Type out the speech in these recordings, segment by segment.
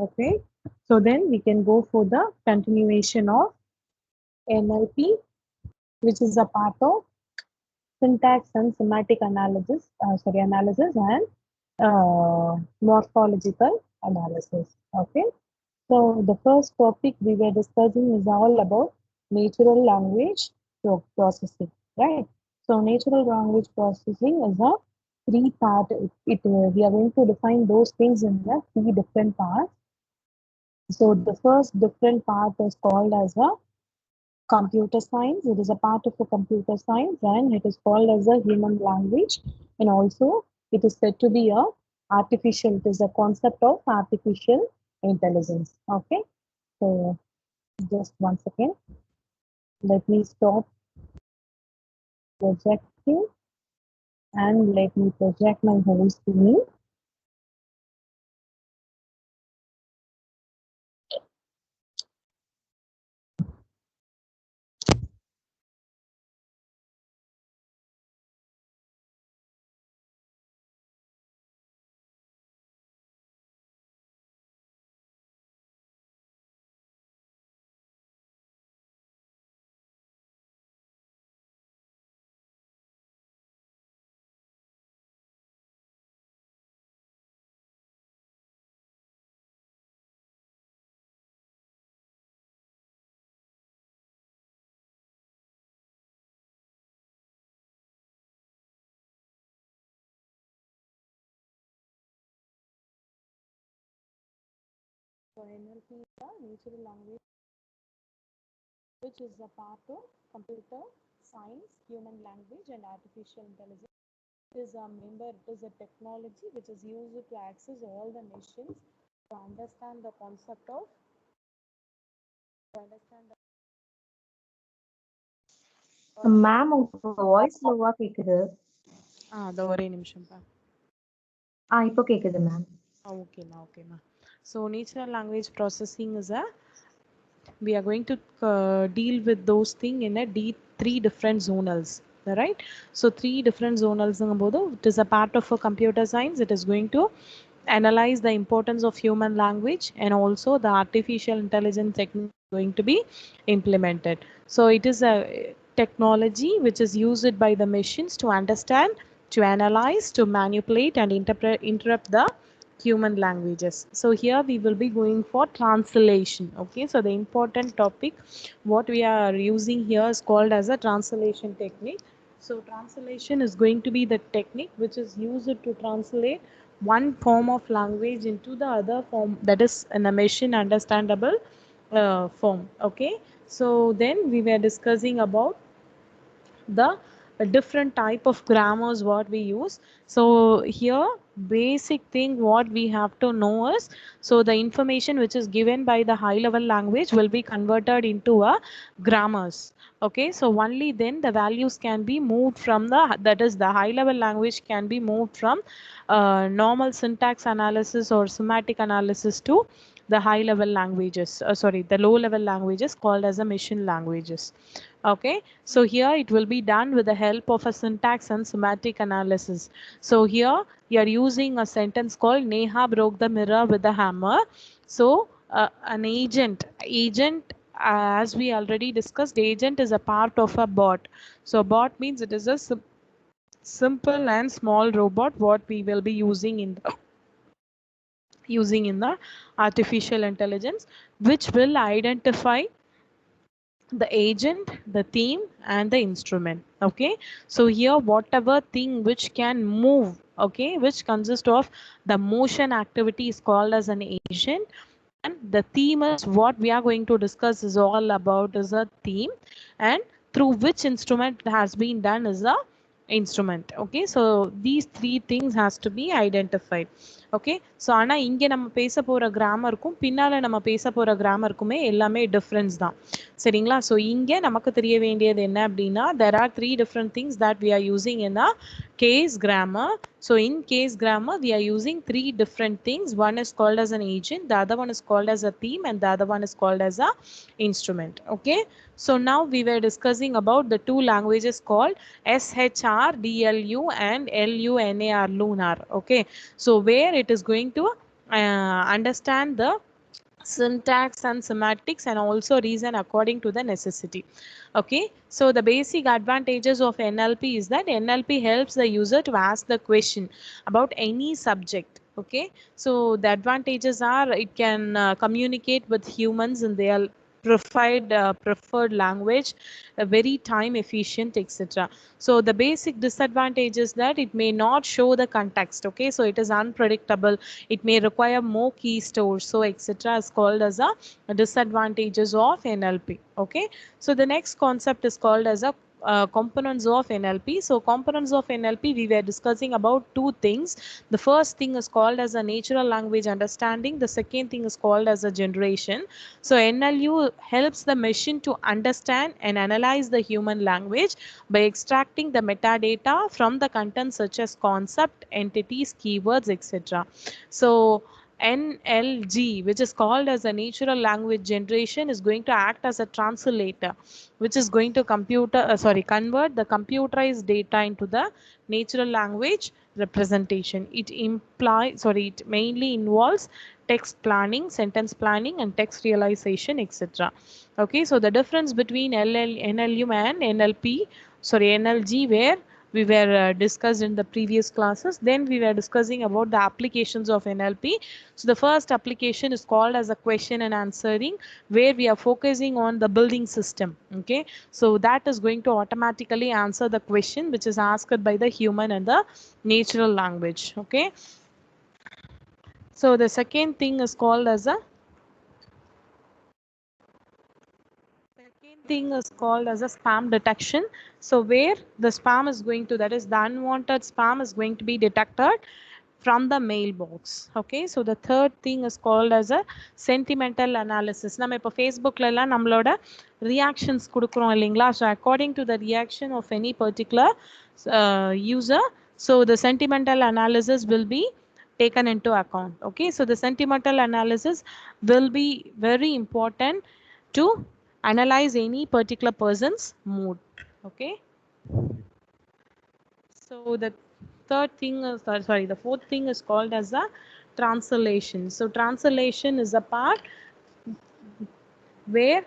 Okay, so then we can go for the continuation of NLP, which is a part of syntax and semantic analysis and morphological analysis. Okay, so the first topic we were discussing is all about natural language processing, right? So natural language processing is a three part. We are going to define those things in the three different parts. So the first different part is called as a computer science. It is a part of a computer science and it is called as a human language. And also it is said to be a artificial, it is a concept of artificial intelligence. Okay. So just one second. Let me stop projecting and let me project my whole screen. So NLP is a natural language which is a part of computer science, human language and artificial intelligence. Is a member, it is a technology which is used to access all the machines to understand the concept of to understand the ma'am உங்க voice ஸ்லோவா கேக்குது. the ஒரே நிமிஷம்ப்பா. இப்போ கேக்குது ma'am. ஓகேம்மா. So natural language processing is a we are going to deal with those things in a three different zonals, right? So three different zonals it is a part of a computer science. It is going to analyze the importance of human language and also the artificial intelligence technique going to be implemented. So it is a technology which is used by the machines to understand, to analyze, to manipulate and interrupt the human languages. So here we will be going for translation. Okay, so the important topic what we are using here is called as a translation technique. So translation is going to be the technique which is used to translate one form of language into the other form, that is in a machine understandable form. Okay, so then we were discussing about the different type of grammars what we use. So here basic thing what we have to know is, so the information which is given by the high level language will be converted into a grammars. Okay, so only then the values can be moved from the, that is the high level language can be moved from normal syntax analysis or semantic analysis to the high level languages, sorry, the low level languages called as a machine languages. Okay, so here it will be done with the help of a syntax and semantic analysis. So here you are using a sentence called Neha broke the mirror with a hammer. So an agent, as we already discussed, agent is a part of a bot. So bot means it is a simple and small robot what we will be using in the artificial intelligence, which will identify the agent, the theme and the instrument. Okay, so here whatever thing which can move, okay, which consists of the motion activity is called as an agent, and the theme is what we are going to discuss is all about is a theme, and through which instrument has been done is a instrument. Okay, so these three things has to be identified. Okay, so ஆனால் இங்கே நம்ம பேச போகிற கிராமருக்கும் பின்னால் நம்ம பேச போகிற கிராமருக்குமே எல்லாமே டிஃப்ரென்ஸ் தான். சரிங்களா? ஸோ இங்கே நமக்கு தெரிய வேண்டியது என்ன அப்படின்னா, there are three different things that we are using in a case grammar. So in case grammar we are using three different things. One is called as an agent, the other one is called as a theme and the other one is called as a instrument. Okay, so now we were discussing about the two languages called SHRDLU and LUNAR, lunar. Okay, so where it is going to understand the syntax and semantics, and also reason according to the necessity. Okay, so the basic advantages of NLP is that NLP helps the user to ask the question about any subject. Okay, so the advantages are it can communicate with humans in their preferred language, very time efficient, etc. So the basic disadvantage is that it may not show the context. Okay, so it is unpredictable, it may require more key stores, so etc. is called as a disadvantages of NLP. Okay, so the next concept is called as a components of NLP. So components of NLP, we were discussing about two things. The first thing is called as a natural language understanding. The second thing is called as a generation. So NLU helps the machine to understand and analyze the human language by extracting the metadata from the content such as concept, entities, keywords, etc. So NLG, which is called as a natural language generation, is going to act as a translator, which is going to convert the computerized data into the natural language representation. It mainly involves text planning, sentence planning, and text realization, etc. Okay, so the difference between NLU and NLG, where we were discussed in the previous classes. Then we were discussing about the applications of NLP. So the first application is called as a question and answering, where we are focusing on the building system. Okay, so that is going to automatically answer the question which is asked by the human and the natural language. Okay, so the second thing is called as a spam detection. So where the spam is going to, that is the unwanted spam is going to be detected from the mailbox. Okay, so the third thing is called as a sentimental analysis. நம்ம இப்போ ஃபேஸ்புக்கில் எல்லாம் நம்மளோட reactions கொடுக்குறோம் இல்லைங்களா? So according to the reaction of any particular user, so the sentimental analysis will be taken into account. Okay, so the sentimental analysis will be very important to analyze any particular person's mood. Okay, so the the fourth thing is called as a translation. So translation is a part where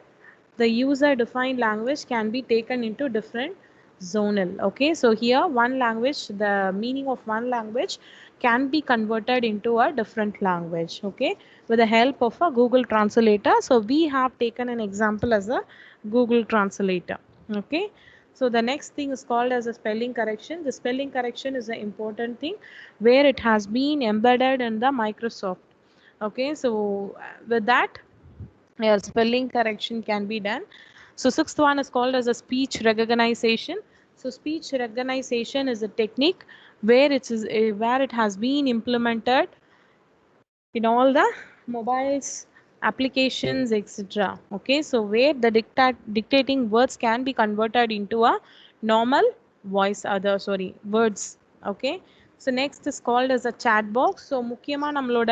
the user defined language can be taken into different zonal. Okay, so here one language, the meaning of one language can be converted into a different language. Okay, with the help of a Google translator. So we have taken an example as a Google translator. Okay, so the next thing is called as a spelling correction. The spelling correction is an important thing where it has been embedded in the Microsoft. Okay, so with that, yeah, spelling correction can be done. So sixth one is called as a speech recognition. So speech recognition is a technique where where it has been implemented in all the mobiles applications, etc. Okay, so where the dictating words can be converted into a normal voice, other sorry words. Okay, so next is called as a chat box. So முக்கியமா நம்மளோட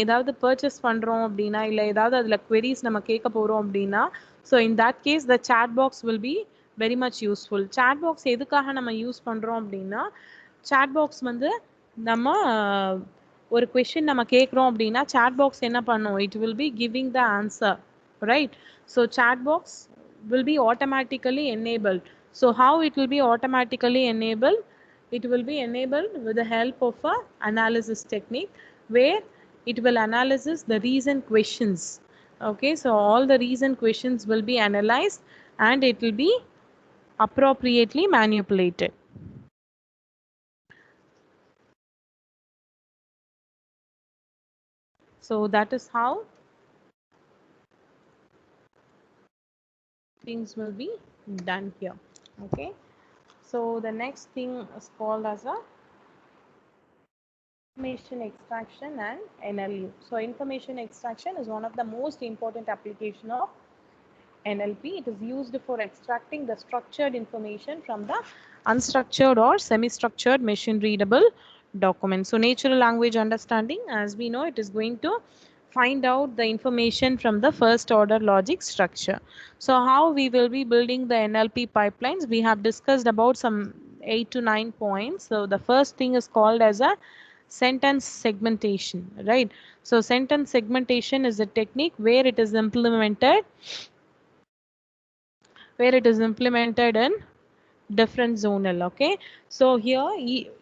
ஏதாவது purchase பண்றோம் அப்படின்னா, இல்லை ஏதாவது அதில் queries நம்ம கேட்க போறோம் அப்படின்னா, so in that case the chat box will be very much useful. chat box எதுக்காக நம்ம யூஸ் பண்றோம் அப்படின்னா, chat box வந்து நம்ம ஒரு கொஷின் நம்ம கேட்குறோம் அப்படின்னா chat box என்ன பண்ணும், it will be giving the answer, right? So chat box will be automatically enabled. So how it will be automatically enabled? It will be enabled with the help of a analysis technique where it will analyze the recent questions. Okay, so all the recent questions will be analyzed and it will be appropriately manipulated. So that is how things will be done here. Okay, so the next thing is called as a information extraction and NLU. So information extraction is one of the most important application of NLP. It is used for extracting the structured information from the unstructured or semi-structured machine readable documents. So natural language understanding, as we know, it is going to find out the information from the first order logic structure. So how we will be building the NLP pipelines, we have discussed about some 8 to 9 points. So the first thing is called as a sentence segmentation, right? So sentence segmentation is a technique where it is implemented in different zonal. Okay, so here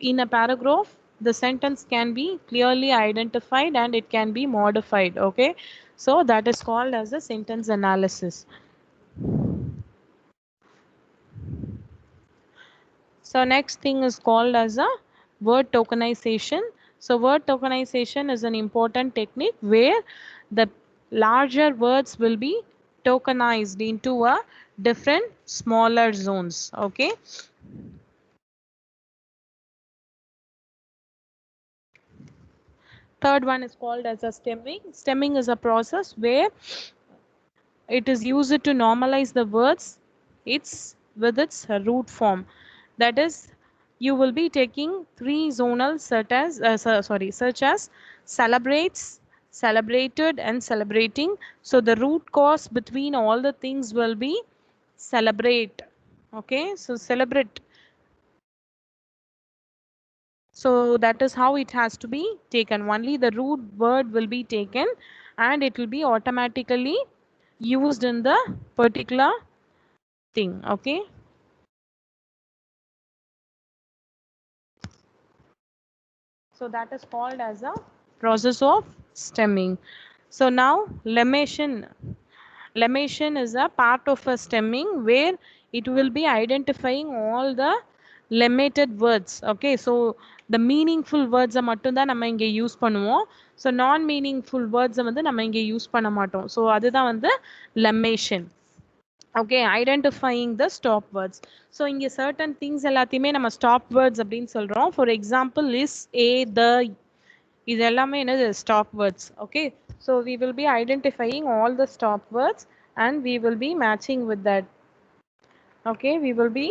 in a paragraph the sentence can be clearly identified and it can be modified. Okay, so that is called as a sentence analysis. So next thing is called as a word tokenization. So word tokenization is an important technique where the larger words will be tokenized into a different smaller zones. Okay, third one is called as a stemming. Stemming is a process where it is used to normalize the words its with its root form. That is, you will be taking three zonals such as celebrates, celebrated, and celebrating. So the root cause between all the things will be celebrate. Okay, so celebrate. So that is how it has to be taken. Only the root word will be taken and it will be automatically used in the particular thing. Okay, so that is called as a process of stemming. So now lemation is a part of a stemming where it will be identifying all the lemmated words. Okay, so the meaningful words மட்டும் தான் நம்ம இங்க use பண்ணுவோம். So non meaningful words வந்து நம்ம இங்க use பண்ண மாட்டோம். So அதுதான் வந்து lemation. Okay, identifying the stop words. So இங்க certain things எல்லாத்தையுமே நம்ம stop words அப்படின்னு சொல்றோம். For example is a, the, இது எல்லாமே என்னது stop words. Okay, so we will be identifying all the stop words and we will be matching with that. Okay, we will be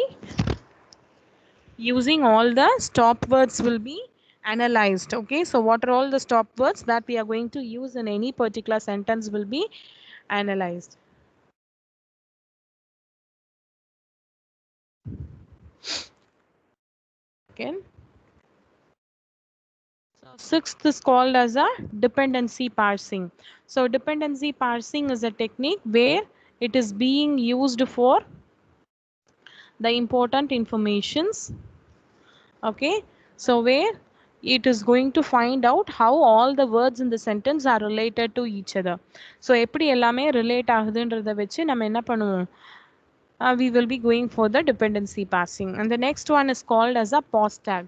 using all the stop words will be analyzed. Okay, so what are all the stop words that we are going to use in any particular sentence will be analyzed. Okay, so sixth is called as a dependency parsing. So dependency parsing is a technique where it is being used for the important informations. Okay, so where it is going to find out how all the words in the sentence are related to each other. So எப்படி எல்லாமே relate ஆகுதுன்றத வச்சு நம்ம என்ன பண்ணுவோம், we will be going for the dependency parsing. And the next one is called as a pause tag.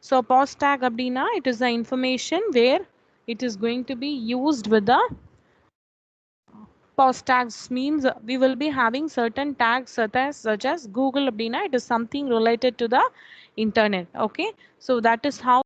So pause tag அப்படின்னா it is the information where it is going to be used with the pause tags. Means we will be having certain tags such as Google அப்படின்னா it is something related to the internet. Okay, so that is how